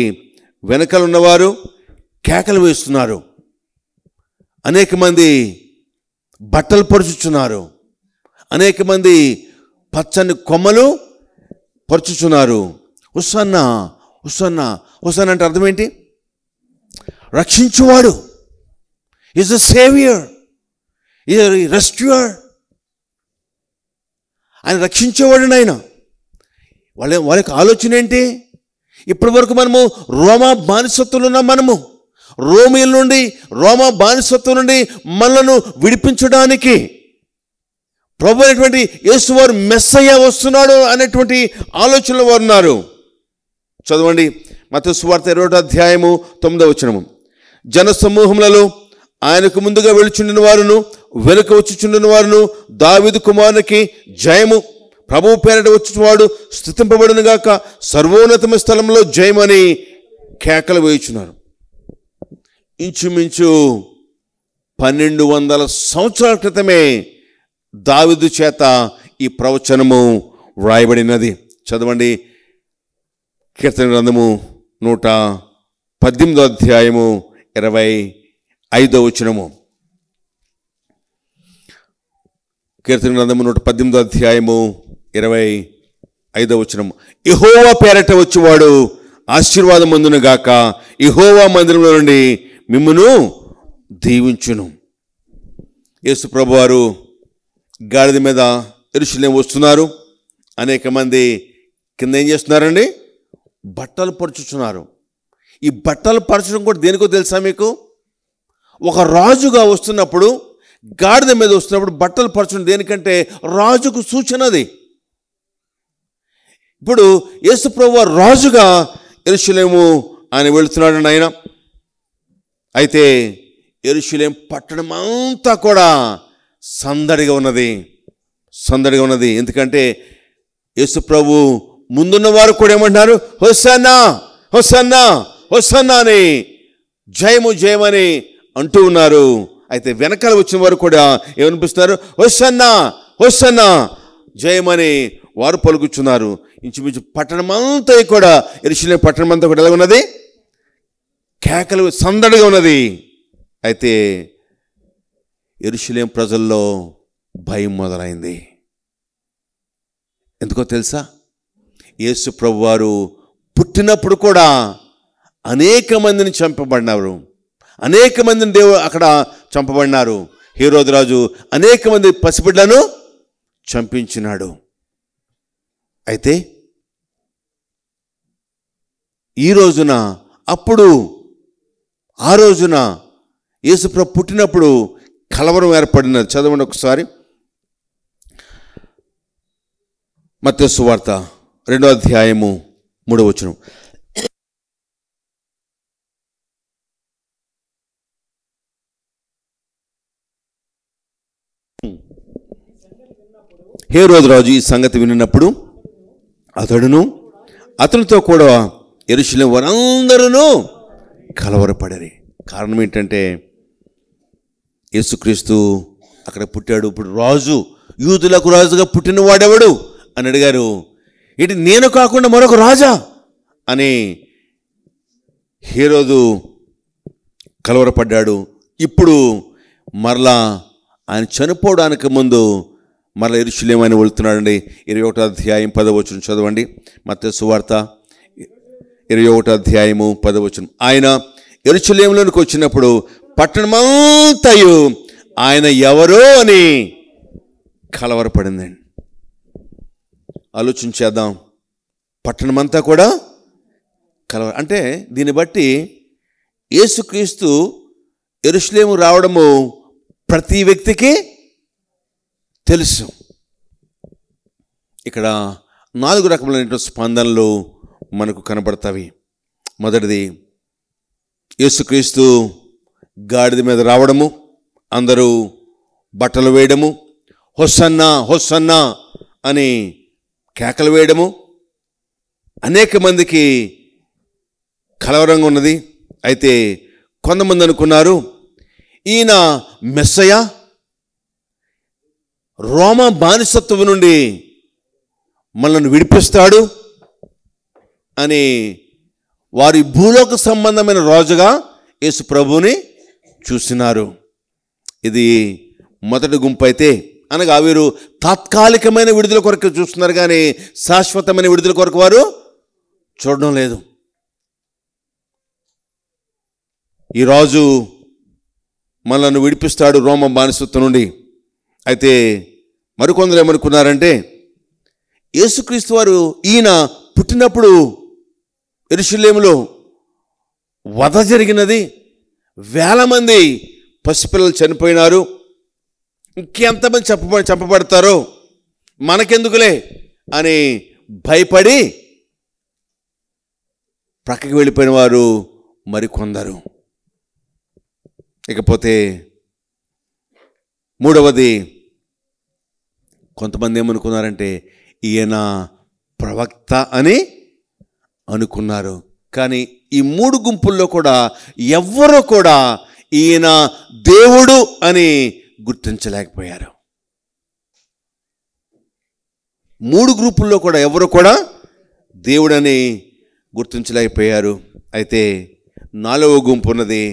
వెనకలున్నవారు కేకలు వేస్తున్నారు. అనేక మంది బట్టలు పరుచుచున్నారు, అనేక మంది పచ్చని కొమ్మలు పరుచుచున్నారు. హోసన్నా హోసన్నా హోసన్నా అంటే అర్థం ఏంటి? రక్షించువాడు, is a saviour, is a rescuer. ఆయన రక్షించేవాడు. ఆయన వాళ్ళ యొక్క ఆలోచన ఏంటి? ఇప్పటి వరకు మనము రోమా బానిసత్తులు ఉన్నాం. మనము రోమిల నుండి, రోమా బానిసత్వం నుండి మనలను విడిపించడానికి ప్రభు అనేటువంటి యేసువారు మెస్సయ్య వస్తున్నాడు అనేటువంటి ఆలోచనలో వారు ఉన్నారు. చదవండి మత్తయి సువార్త 20వ అధ్యాయము 9వ వచనము. జన సమూహములలో ఆయనకు ముందుగా వెళుచుండిన వారును వెనుక వచ్చుచుండిన వారును దావీదు కుమారునికి జయము, ప్రభువు పేరట వచ్చువాడు స్తుతింపబడును గాక, సర్వోన్నతమ స్థలంలో జయమని కేకలు వేయుచున్నారు. ఇంచుమించు 1200 సంవత్సరాల క్రితమే దావీదు చేత ఈ ప్రవచనము వ్రాయబడినది. చదవండి కీర్తన గ్రంథము 118వ అధ్యాయము 25వ వచనము. కీర్తన గ్రంథము 118వ అధ్యాయము 25వ వచనము. యెహోవా పేరట వచ్చేవాడు ఆశీర్వాదం పొందును గాక, యెహోవా మందిరంలో నుండి మిమ్మును దీవించును. యేసు ప్రభువారు గాడిద మీద యెరూషలేము వస్తున్నారు. అనేక మంది కింద ఏం చేస్తున్నారండి? బట్టలు పరుచుతున్నారు. ఈ బట్టలు పరచడం కూడా దేనికో తెలుసా మీకు? ఒక రాజుగా వస్తున్నప్పుడు, గాడిద మీద వస్తున్నప్పుడు బట్టలు పరచడం దేనికంటే రాజుకు సూచన అది. ఇప్పుడు యేసు ప్రభువు రాజుగా యెరూషలేము ఆయన వెళుతున్నాడు ఆయన. అయితే యెరూషలేము పట్టణం అంతా కూడా సందడిగా ఉన్నది, సందడిగా ఉన్నది. ఎందుకంటే యేసు ప్రభు ముందున్న వారు కూడా ఏమంటున్నారు? హోసన్నా హోసన్నా హోసన్నా అని, జయము జయమని అంటూ ఉన్నారు. అయితే వెనకాల వచ్చిన వారు కూడా ఏమనిపిస్తున్నారు? హోసన్నా హోసన్నా జయమని వారు పలుకుచున్నారు. ఇంచుమించు పట్టణమంతా కూడా, యెరూషలేము పట్టణం అంతా కూడా ఎలా ఉన్నది? కేకలు, సందడిగా ఉన్నది. అయితే యెరూషలేము ప్రజల్లో భయం మొదలైంది. ఎందుకో తెలుసా? యేసు ప్రభువారు పుట్టినప్పుడు కూడా అనేక మందిని చంపబడినారు, అనేక మందిని అక్కడ చంపబడినారు. హేరోదు రాజు అనేక మంది పసిబిడ్డలను చంపించినాడు. అయితే ఈ రోజున, అప్పుడు ఆ రోజున యేసు ప్రభు పుట్టినప్పుడు కలవరం ఏర్పడినది. చదవండి ఒకసారి మత్తయి సువార్త 2వ అధ్యాయము 3వ వచనం. హేరోదు రాజు ఈ సంగతి విన్నప్పుడు అతడును అతనితో కూడా యెరూషలేము వారందరూ కలవరపడరి. కారణం ఏంటంటే యేసుక్రీస్తు అక్కడ పుట్టాడు, ఇప్పుడు రాజు, యూదులకు రాజుగా పుట్టిన వాడెవడు అని అడిగారు. ఏంటి నేను కాకుండా మరొక రాజా అని హేరోదు కలవరపడ్డాడు. ఇప్పుడు మరలా ఆయన చనిపోవడానికి ముందు మరలా యెరూషలేము ఆయన వెళ్తున్నాడండి. 21వ అధ్యాయం 10వ వచనం చదవండి. మత్తయి సువార్త 21వ అధ్యాయము 10వ వచనం. ఆయన యెరూషలేములోనికి వచ్చినప్పుడు పట్టణమంతయు ఆయన ఎవరో అని కలవరపడిందండి. ఆలోచించేద్దాం. పట్టణమంతా కూడా అంటే దీన్ని బట్టి యేసుక్రీస్తు యెరూషలేము రావడము ప్రతి వ్యక్తికి తెలుసు. ఇక్కడ 4 రకములైన స్పందనలు మనకు కనబడతాయి. మొదటిది, యేసుక్రీస్తు గాడిద మీద రావడము, అందరూ బట్టలు వేయడము, హొస్సన్నా హొస్సన్నా అని కేకలు వేయడము అనేక మందికి కలవరంగా ఉన్నది. అయితే కొంతమంది అనుకున్నారు ఈయన మెస్సయ, రోమా బానిసత్వం నుండి మనల్ని విడిపిస్తాడు అని వారి భూలోక సంబంధమైన రాజుగా యేసు ప్రభువుని చూసినారు. ఇది మొదటి గుంపు అయితే, అనగా వీరు తాత్కాలికమైన విడుదల కొరకు చూస్తున్నారు, కానీ శాశ్వతమైన విడుదల కొరకు వారు చూడడం లేదు. ఈ రాజు మనల్ని విడిపిస్తాడు రోమ బానిసత్వం నుండి. అయితే మరికొందరు ఏమనుకున్నారంటే యేసుక్రీస్తు వారు ఈయన పుట్టినప్పుడు యెరూషలేములో వధ జరిగినది, వేల మంది పసిపిల్లలు చనిపోయినారు, ఇంకెంతమంది చంపబడతారో మనకెందుకులే అని భయపడి ప్రక్కకి వెళ్ళిపోయిన వారు మరికొందరు. ఇకపోతే మూడవది, కొంతమంది ఏమనుకున్నారంటే ఈయన ప్రవక్త అని అనుకున్నారు. కానీ ఈ 3 గుంపుల్లో కూడా ఎవ్వరూ కూడా ఈయన దేవుడు అని గుర్తించలేకపోయారు. 3 గ్రూపుల్లో కూడా ఎవరు కూడా దేవుడని గుర్తించలేకపోయారు. అయితే 4వ గుంపు ఉన్నది,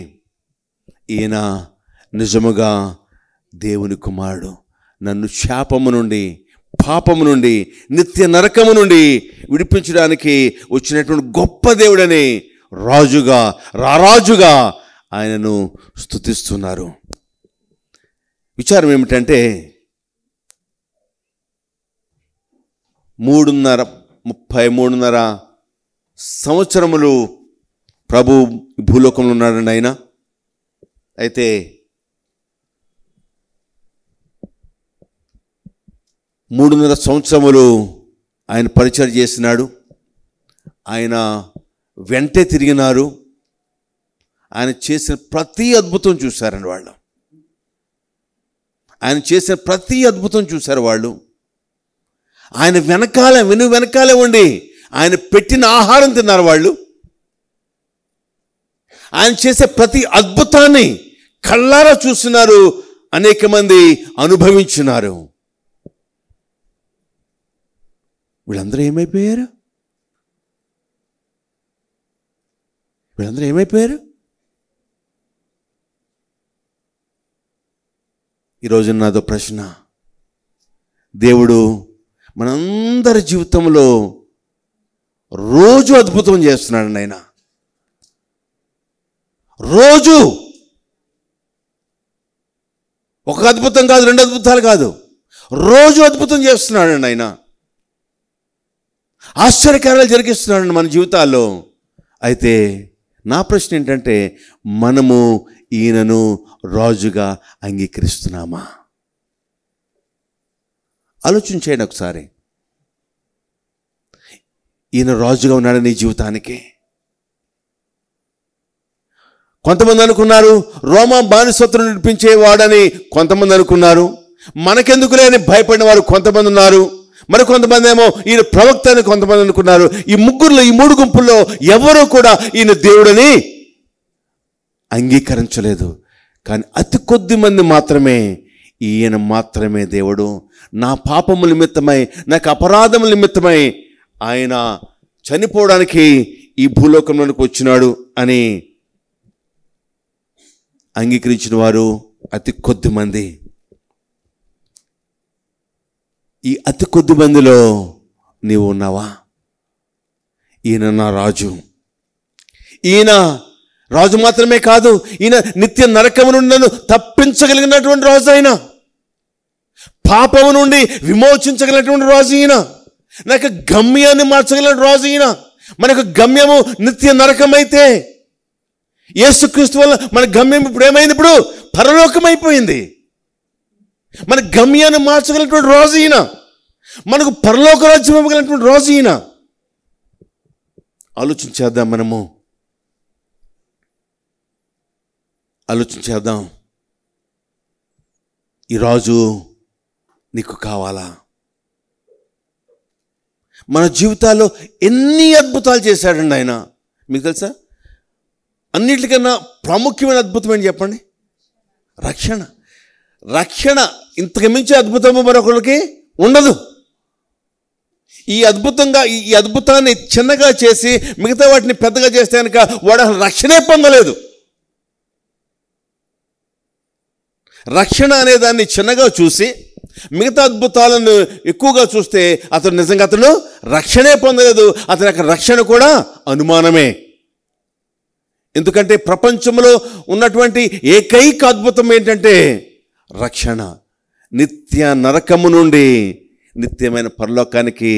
ఈయన నిజముగా దేవుని కుమారుడు, నన్ను శాపము నుండి, పాపము నుండి, నిత్య నరకము నుండి విడిపించడానికి వచ్చినటువంటి గొప్ప దేవుడని రారాజుగా ఆయనను స్తుతిస్తున్నారు. విచారం ఏమిటంటే 33.5 సంవత్సరములు ప్రభు భూలోకంలో ఉన్నాడండి ఆయన. అయితే 3.5 సంవత్సరములు ఆయన పరిచయం చేసినాడు. ఆయన వెంటే తిరిగినారు. ఆయన చేసిన ప్రతి అద్భుతం చూశారండి వాళ్ళు. ఆయన చేసిన ప్రతి అద్భుతం చూశారు వాళ్ళు. ఆయన వెనకాలే ఉండి ఆయన పెట్టిన ఆహారం తిన్నారు వాళ్ళు. ఆయన చేసే ప్రతి అద్భుతాన్ని కళ్ళారా చూస్తున్నారు, అనేక మంది అనుభవించున్నారు. వీళ్ళందరూ ఏమైపోయారు? ఈరోజు నాదో ప్రశ్న. దేవుడు మనందరి జీవితంలో రోజు అద్భుతం చేస్తున్నాడండి. ఆయన రోజు ఒక అద్భుతం కాదు, 2 అద్భుతాలు కాదు, రోజు అద్భుతం చేస్తున్నాడండి ఆయన. ఆశ్చర్యకార్యాలు జరిగిస్తున్నాడండి మన జీవితాల్లో. అయితే నా ప్రశ్న ఏంటంటే, మనము ఈయనను రాజుగా అంగీకరిస్తున్నామా? ఆలోచించేయండి ఒకసారి. ఈయన రాజుగా ఉన్నాడు నీ జీవితానికి. కొంతమంది అనుకున్నారు రోమా బానిసత్వం నడిపించేవాడని కొంతమంది అనుకున్నారు. మనకెందుకులే అని భయపడిన వారు కొంతమంది ఉన్నారు. మరికొంతమంది ఏమో ఈయన ప్రవక్త అని కొంతమంది అనుకున్నారు. ఈ ముగ్గురులో, ఈ మూడు గుంపుల్లో ఎవరూ కూడా ఈయన దేవుడని అంగీకరించలేదు. కానీ అతి కొద్ది మంది మాత్రమే ఈయన మాత్రమే దేవుడు, నా పాపముల నిమిత్తమై, నాకు అపరాధముల నిమిత్తమై ఆయన చనిపోవడానికి ఈ భూలోకంలోనికి వచ్చినాడు అని అంగీకరించిన వారు అతి కొద్ది మంది. ఈ అతి కొద్ది మందిలో నీవు ఉన్నావా? ఈయన నా రాజు. ఈయన రాజు మాత్రమే కాదు, ఈయన నిత్య నరకము నుండి నన్ను తప్పించగలిగినటువంటి రాజు. ఆయన పాపము నుండి విమోచించగలిగినటువంటి రాజు. ఈయన నాకు గమ్యాన్ని మార్చగలిగిన రాజు. ఈయన మనకు గమ్యము నిత్య నరకమైతే యేసుక్రీస్తు వల్ల మన గమ్యం ఇప్పుడు ఏమైంది? ఇప్పుడు పరలోకం అయిపోయింది. మన గమ్యాన్ని మార్చగలిగినటువంటి రాజు ఈయన. మనకు పరలోక రాజ్యం ఇవ్వగలిగినటువంటి రాజు ఈయన. ఆలోచించేద్దాం, మనము ఆలోచించేద్దాం. ఈ రాజు నీకు కావాలా? మన జీవితాల్లో ఎన్ని అద్భుతాలు చేశాడండి ఆయన. మీకు తెలుసా? అన్నిటికన్నా ప్రాముఖ్యమైన అద్భుతం ఏంటి చెప్పండి? రక్షణ. రక్షణ ఇంతకు మించి అద్భుతము మరొకరికి ఉండదు. ఈ అద్భుతాన్ని చిన్నగా చేసి మిగతా వాటిని పెద్దగా చేస్తే కనుక వాడు అసలు రక్షణే పొందలేదు. రక్షణ అనే దాన్ని చిన్నగా చూసి మిగతా అద్భుతాలను ఎక్కువగా చూస్తే అతను రక్షణే పొందలేదు. అతని యొక్క రక్షణ కూడా అనుమానమే. ఎందుకంటే ప్రపంచంలో ఉన్నటువంటి ఏకైక అద్భుతం ఏంటంటే రక్షణ. నిత్య నరకము నుండి నిత్యమైన పరలోకానికి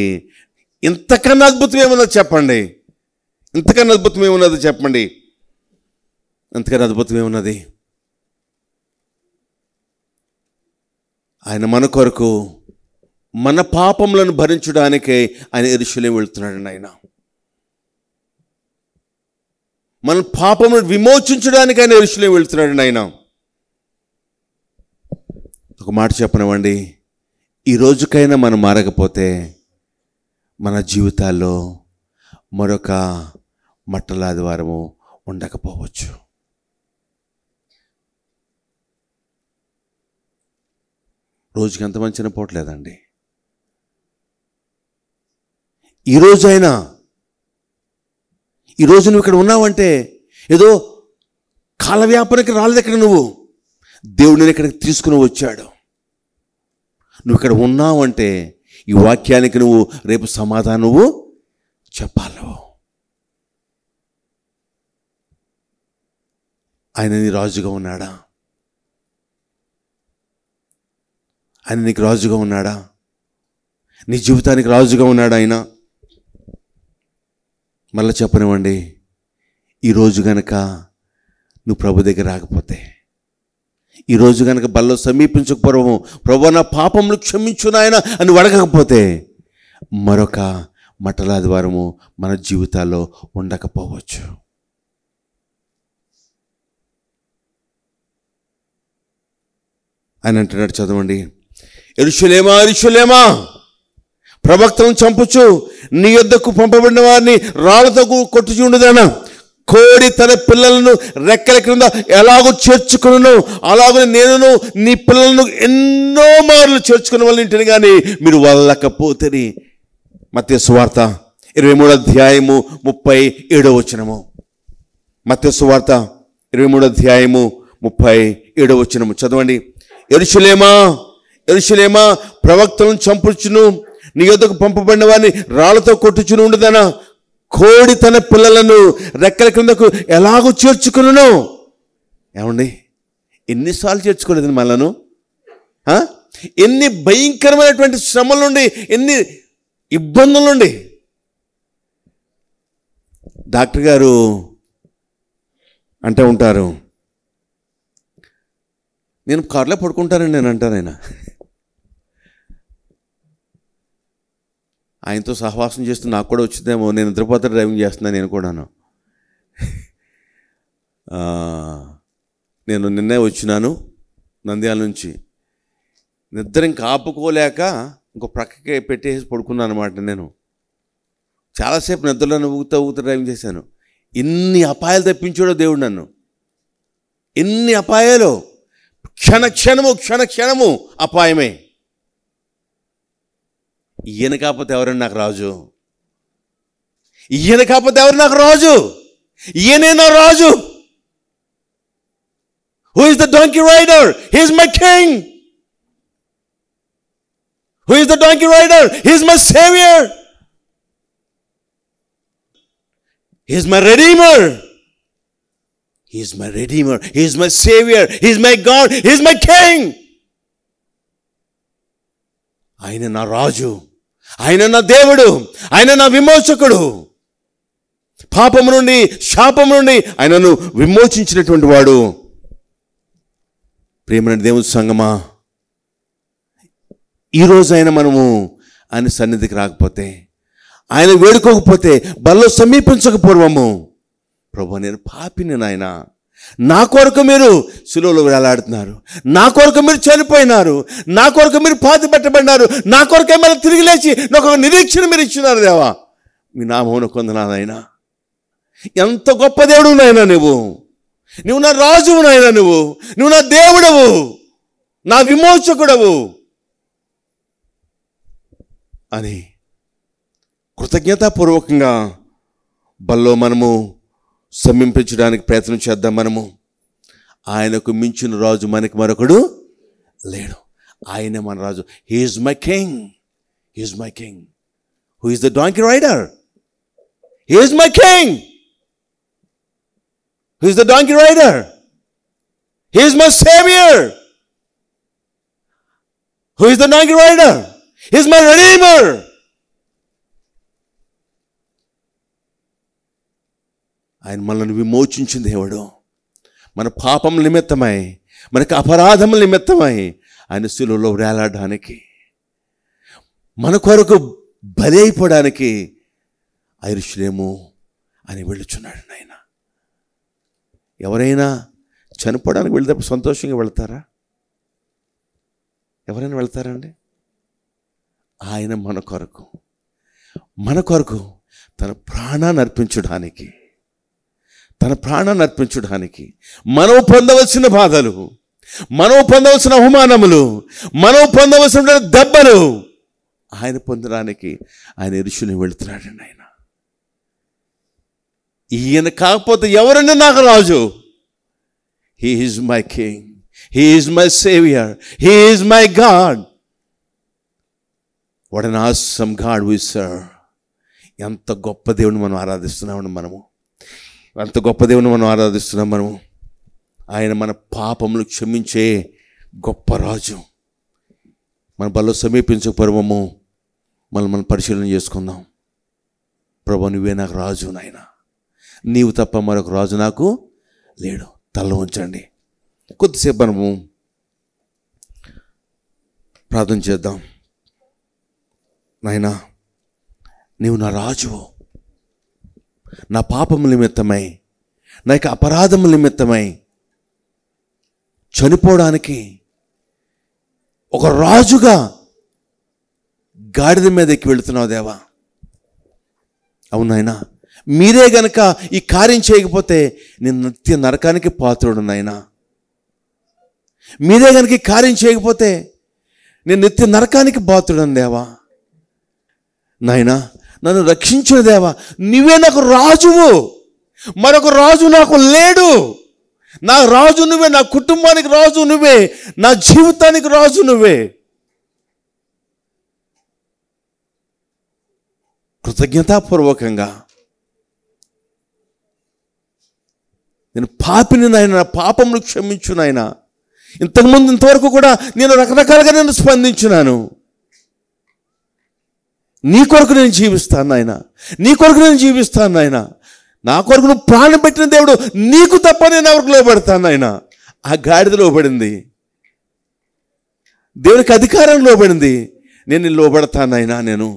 ఇంతకన్నా అద్భుతం ఏమున్నది చెప్పండి? ఇంతకన్నా అద్భుతం ఏమున్నది చెప్పండి? అంతకన్నా అద్భుతం ఏమున్నది? ఆయన మన కొరకు, మన పాపములను భరించడానికే ఆయన యెరూషలేము వెళ్తున్నాడండి. ఆయన మన పాపములను విమోచించడానికి ఆయన యెరూషలేము వెళ్తున్నాడండి. ఆయన ఒక మాట చెప్పనివ్వండి, ఈ రోజుకైనా మనం మారకపోతే మన జీవితాల్లో మరొక మట్టలాదివారము ఉండకపోవచ్చు. రోజుకి ఎంతమంది చనిపోవట్లేదండి? ఈరోజైనా, ఈరోజు నువ్వు ఇక్కడ ఉన్నావంటే ఏదో కాలవ్యాపనకి రాలేదు. ఇక్కడ నువ్వు దేవుడిని ఇక్కడికి తీసుకుని వచ్చాడు. నువ్వు ఇక్కడ ఉన్నావంటే ఈ వాక్యానికి నువ్వు రేపు సమాధానం నువ్వు చెప్పాలి. ఆయన నీ రాజుగా ఉన్నాడా? ఆయన నీకు రాజుగా ఉన్నాడా? నీ జీవితానికి రాజుగా ఉన్నాడా ఆయన? మళ్ళీ చెప్పనివ్వండి, ఈరోజు గనక నువ్వు ప్రభు దగ్గర రాకపోతే, ఈరోజు కనుక బల్లో సమీపించకపోవడము, ప్రభు నా పాపములు క్షమించు నాయన అని అడగకపోతే మరొక మట్టలాదివారము మన జీవితాల్లో ఉండకపోవచ్చు. ఆయన అంటున్నాడు, చదవండి. యెరూషలేమా, యెరూషలేమా, ప్రవక్తలను చంపుచు నీ యొద్దకు పంపబడిన వారిని రాళ్లతో కొట్టుచుండుదానా, కోడి తన పిల్లలను రెక్కల క్రింద ఎలాగో చేర్చుకును అలాగో నేను నీ పిల్లలను ఎన్నో మార్లు చేర్చుకునే వాళ్ళని ఇంటిని కానీ మీరు వదలకపోతే. మత్తయి సువార్త 23:37. మత్తయి సువార్త 23:37 చదవండి. యెరూషలేమా, యెరూషలేమా, ప్రవక్తలను చంపుచును నీ యొద్దకు పంపబడిన వారిని రాళ్లతో కొట్టుచును ఉండదనా, కోడి తన పిల్లలను రెక్కల క్రిందకు ఎలాగో చేర్చుకును. ఏమండి, ఎన్నిసార్లు చేర్చుకోలేదు మనలను? ఎన్ని భయంకరమైనటువంటి శ్రమల నుండి, ఎన్ని ఇబ్బందుల నుండి. డాక్టర్ గారు అంటూ ఉంటారు, నేను కార్లో పడుకుంటానండి నేను అంటాను. ఆయనతో సహవాసం చేస్తూ నాకు కూడా వచ్చిందేమో, నేను నిద్రపోతే డ్రైవింగ్ చేస్తున్నాను నేను కూడాను. నేను నిన్నే వచ్చినాను నంద్యాల నుంచి. నిద్ర ఇంకా ఆపుకోలేక ఇంకో ప్రక్కకి పెట్టేసి పడుకున్నాను అనమాట. నేను చాలాసేపు నిద్రలో ఊగుతూ డ్రైవింగ్ చేశాను. ఇన్ని అపాయాలు తప్పించాడో దేవుడు నన్ను. ఎన్ని అపాయాలు, క్షణక్షణము అపాయమే. ఈయన కాకపోతే ఎవరండి నాకు రాజు? ఈయన కాకపోతే ఎవరు నాకు రాజు? ఈయనే నా రాజు. Who is the donkey rider? He is my king. Who is the donkey rider? He is my savior. He is my redeemer. He is my redeemer. He is my savior. He is my God. He is my king. ఆయన నా రాజు, ఆయన నా దేవుడు, ఆయన నా విమోచకుడు. పాపము నుండి, శాపము నుండి ఆయనను విమోచించినటువంటి వాడు. ప్రియమైన దేవుని సంగమా, ఈరోజు ఆయన మనము ఆయన సన్నిధికి రాకపోతే, ఆయన వేడుకోకపోతే, బల్లో సమీపించక పూర్వము, ప్రభు నేను పాపిని నాయన, నా కొరకు మీరు శిలువలో వేలాడుతున్నారు, నా కొరకు మీరు చనిపోయినారు, నా కొరకు మీరు పాతి పెట్టబడినారు, నా కొరకే మీరు తిరిగి లేచి నాకు ఒక నిరీక్షణ మీరు ఇచ్చినారు దేవా. మీ నామమున కొందనాదైనా. ఎంత గొప్ప దేవుడు నాయనా నువ్వు నా రాజువు నాయనా, నువ్వు నా దేవుడవు, నా విమోచకుడవు అని కృతజ్ఞతాపూర్వకంగా బల్లో మనము సమీపించడానికి ప్రయత్నం చేద్దాం. మనము ఆయనకు మించిన రాజు మనకి మరొకడు లేడు. ఆయనే మన రాజు. He is my king. He is my king. Who is the donkey rider? He is my king. Who is the donkey rider? He is my saviour. Who is the donkey rider? He is my redeemer. ఆయన మనల్ని విమోచించిన దేవుడు. మన పాపం నిమిత్తమై, మనకు అపరాధముల నిమిత్తమై ఆయన శిలువలో వేలాడడానికి, మన కొరకు బలి అయిపోవడానికి యెరూషలేము అని వెళ్ళుచున్నాడు ఆయన. ఎవరైనా చనిపోవడానికి వెళ్ళేటప్పుడు సంతోషంగా వెళ్తారా? ఎవరైనా వెళ్తారండి? ఆయన మన కొరకు తన ప్రాణాన్ని అర్పించడానికి, మనం పొందవలసిన బాధలు, మనం పొందవలసిన అవమానములు, మనం పొందవలసిన దెబ్బలు ఆయన పొందడానికి ఆయన యెరూషలేము వెళుతున్నాడండి. ఆయన ఈయన కాకపోతే ఎవరన్నా నాకు రాజు? He is my king. He is my saviour. He is my God. What an awesome God we serve. ఎంత గొప్ప దేవుని మనం ఆరాధిస్తున్నామండి. అంత గొప్ప దేవుని మనం ఆరాధిస్తున్నాం. మనము ఆయన మన పాపములు క్షమించే గొప్ప రాజు. మన బల్లో సమీపించక పూర్వము మనం పరిశీలన చేసుకుందాం. ప్రభు నువ్వే నాకు రాజు నాయన, నీవు తప్ప మరొక రాజు నాకు లేడు. తల ఉంచండి, కొద్దిసేపు మనము ప్రార్థన చేద్దాం. నాయనా, నీవు నా రాజువు. నా పాపముల నిమిత్తమై, నా యొక్క అపరాధముల నిమిత్తమై చనిపోవడానికి ఒక రాజుగా గాడిద మీద ఎక్కి వెళుతున్నావు దేవా. అవునాయనా, మీరే గనక ఈ కార్యం చేయకపోతే నేను నిత్య నరకానికి పాత్రుడు నాయనా. మీరే గనక ఈ కార్యం చేయకపోతే నేను నిత్య నరకానికి పాత్రుడను దేవా. నాయనా, నన్ను రక్షించిన దేవా, నువ్వే నాకు రాజువు. మరొక రాజు నాకు లేడు. నా రాజు నువ్వే, నా కుటుంబానికి రాజు నువ్వే, నా జీవితానికి రాజు నువ్వే. కృతజ్ఞతాపూర్వకంగా నేను పాపిని నాయన, నా పాపములు క్షమించు నాయన. ఇంతవరకు కూడా నేను రకరకాలుగా నేను స్పందించున్నాను. నీ కొరకు నేను జీవిస్తాను నాయన, నీ కొరకు నేను జీవిస్తాను నాయన. నా కొరకు నువ్వు ప్రాణం పెట్టిన దేవుడు, నీకు తప్ప నేను ఎవరికి లోబడతాను నాయన. ఆ గాడిద లోబడింది, దేవునికి అధికారం లోబడింది. నేను లోబడతాను నాయన నేను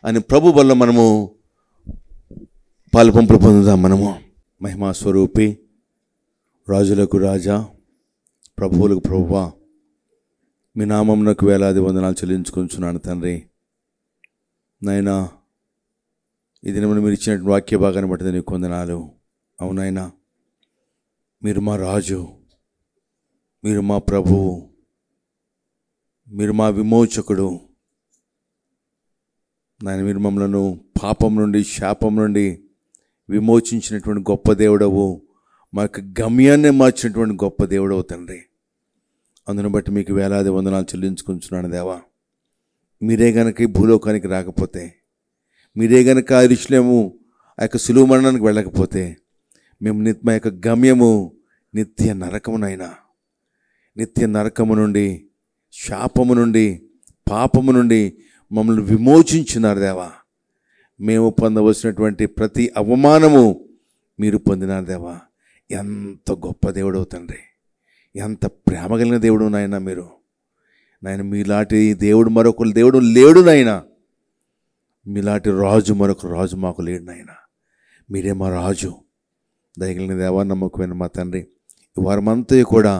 అని ప్రభు వల్ల మనము పాలు పంపులు పొందుదాం. మనము మహిమా స్వరూపి, రాజులకు రాజా, ప్రభువులకు ప్రభువా, మీ నామమునకు వేలాది వందనాలు చెల్లించుకుంటున్నాను తండ్రి. నాయనా, ఇది మీరు ఇచ్చినటువంటి వాక్య భాగాన్ని బట్టి నీకు వందనాలు. అవునాయనా, మీరు మా రాజు, మీరు మా ప్రభువు, మీరు మా విమోచకుడు. నాయన, మీరు మమ్మలను పాపం నుండి, శాపం నుండి విమోచించినటువంటి గొప్ప దేవుడవు, మా యొక్క గమ్యాన్ని మార్చినటువంటి గొప్ప దేవుడవు తండ్రి. అందును బట్టి మీకు వేలాది వందనాలు చెల్లించుకుంటున్నాను దేవా. మీరే గనక ఈ భూలోకానికి రాకపోతే, మీరే గనక యెరూషలేము ఆ యొక్క సిలువ మరణానికి వెళ్ళకపోతే, మేము మా యొక్క గమ్యము నిత్య నరకమునైనా, నిత్య నరకము నుండి, శాపము నుండి, పాపము నుండి మమ్మల్ని విమోచించినారు దేవా. మేము పొందవలసినటువంటి ప్రతి అవమానము మీరు పొందినారు దేవా. ఎంత గొప్ప దేవుడవు తండ్రి, ఎంత ప్రేమ కలిగిన దేవుడు నాయన మీరు. నాయన, మీలాంటి దేవుడు మరొక దేవుడు లేడు నాయన. మీలాంటి రాజు మరొక రాజు మాకు లేడు నాయన. మీరే మా రాజు. దయగలిగిన దేవా, నమ్మకమైన మా తండ్రి, ఈ వారమంతా కూడా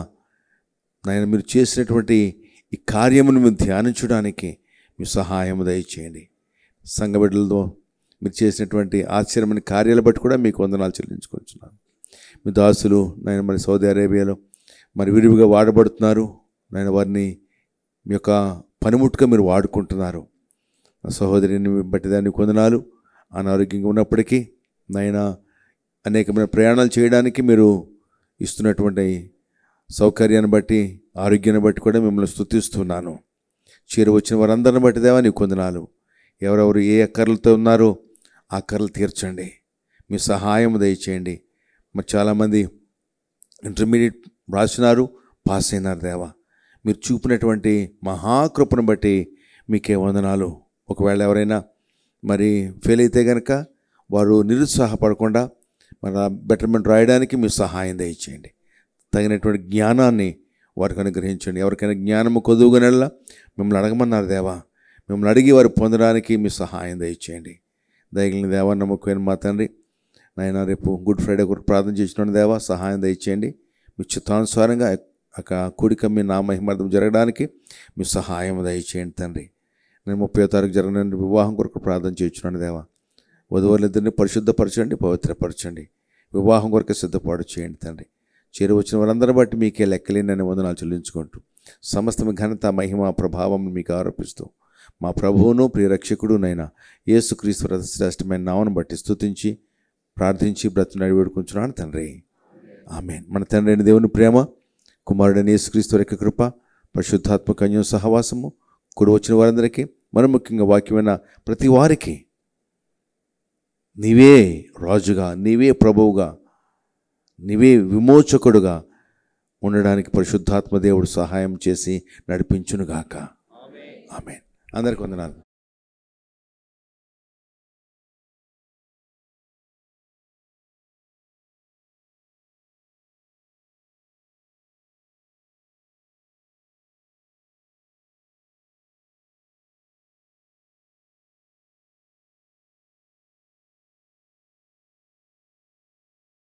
నాయన మీరు చేసినటువంటి ఈ కార్యమును మేము ధ్యానించడానికి మీ సహాయం దయచేయండి. సంఘ బిడ్డలతో మీరు చేసినటువంటి ఆశ్చర్యమైన కార్యాలు బట్టి కూడా మీకు వందనాలు చెల్లించుకుంటున్నాను. మీ దాసులు నాయన మరి సౌదీ అరేబియాలో మరి విరివిగా వాడబడుతున్నారు నాయన. వారిని మీ యొక్క పనిముట్టుగా మీరు వాడుకుంటున్నారు. నా సహోదరిని బట్టి దానికి వందనాలు. అనారోగ్యంగా ఉన్నప్పటికీ నాయన అనేకమైన ప్రయాణాలు చేయడానికి మీరు ఇస్తున్నటువంటి సౌకర్యాన్ని బట్టి, ఆరోగ్యాన్ని బట్టి కూడా మిమ్మల్ని స్తుతిస్తున్నాను. చేరువచ్చిన వారందరిని బట్టి దేవా నీకు వందనాలు. ఎవరెవరు ఏ అక్కర్లతో ఉన్నారో ఆ అక్కర్లు తీర్చండి. మీ సహాయం దయచేయండి. మరి చాలామంది ఇంటర్మీడియట్ రాసినారు, పాస్ అయినారు దేవా. మీరు చూపినటువంటి మహాకృపను బట్టి మీకే వందనాలు. ఒకవేళ ఎవరైనా మరి ఫెయిల్ అయితే కనుక వారు నిరుత్సాహపడకుండా మన బెటర్మెంట్ రాయడానికి మీ సహాయం దయచేయండి. తగినటువంటి జ్ఞానాన్ని వారికి అనుగ్రహించండి. ఎవరికైనా జ్ఞానము కొదువుగానల్లా మిమ్మల్ని అడగమన్నారు దేవా. మిమ్మల్ని అడిగి వారు పొందడానికి మీ సహాయం దయచేయండి. దయగలిగిన దేవా, నమ్మకమైన మా తండ్రి, నాయన రేపు గుడ్ ఫ్రైడే కొరకు ప్రార్థన చేసిన దేవా సహాయం దయచేయండి. మీ చిత్తానుసారంగా కూడిక మీ నా మహిమార్థం జరగడానికి మీ సహాయం దయచేయండి తండ్రి. నేను 30వ తారీఖు జరగని వివాహం కొరకు ప్రార్థన చేయించున్నాను దేవా. వధువులిద్దరిని పరిశుద్ధపరచండి, పవిత్రపరచండి. వివాహం కొరకు సిద్ధపాటు చేయండి తండ్రి. చేరువచ్చిన వారందరిని బట్టి మీకే లెక్కలేనని వందనాలు చెల్లించుకుంటూ సమస్త ఘనత, మహిమ, ప్రభావం మీకు ఆరోపిస్తూ మా ప్రభువును ప్రియరక్షకుడునైనా యేసుక్రీస్తు శ్రేష్టమైన నామమును బట్టి స్తుతించి ప్రార్థించి బ్రతుకుని వేడుకుంటున్నాను తండ్రి. ఆమేన్. మన తండ్రి అయిన దేవుని ప్రేమ, కుమారుడైన యేసుక్రీస్తు యొక్క కృప, పరిశుద్ధాత్మ కన్య సహవాసము కూడి వచ్చిన వారందరికీ, మరి ముఖ్యంగా వాక్యమైన ప్రతి వారికి నీవే రాజుగా, నీవే ప్రభువుగా, నీవే విమోచకుడుగా ఉండడానికి పరిశుద్ధాత్మ దేవుడు సహాయం చేసి నడిపించునుగాక. ఆమేన్. అందరికీ వందనాలు.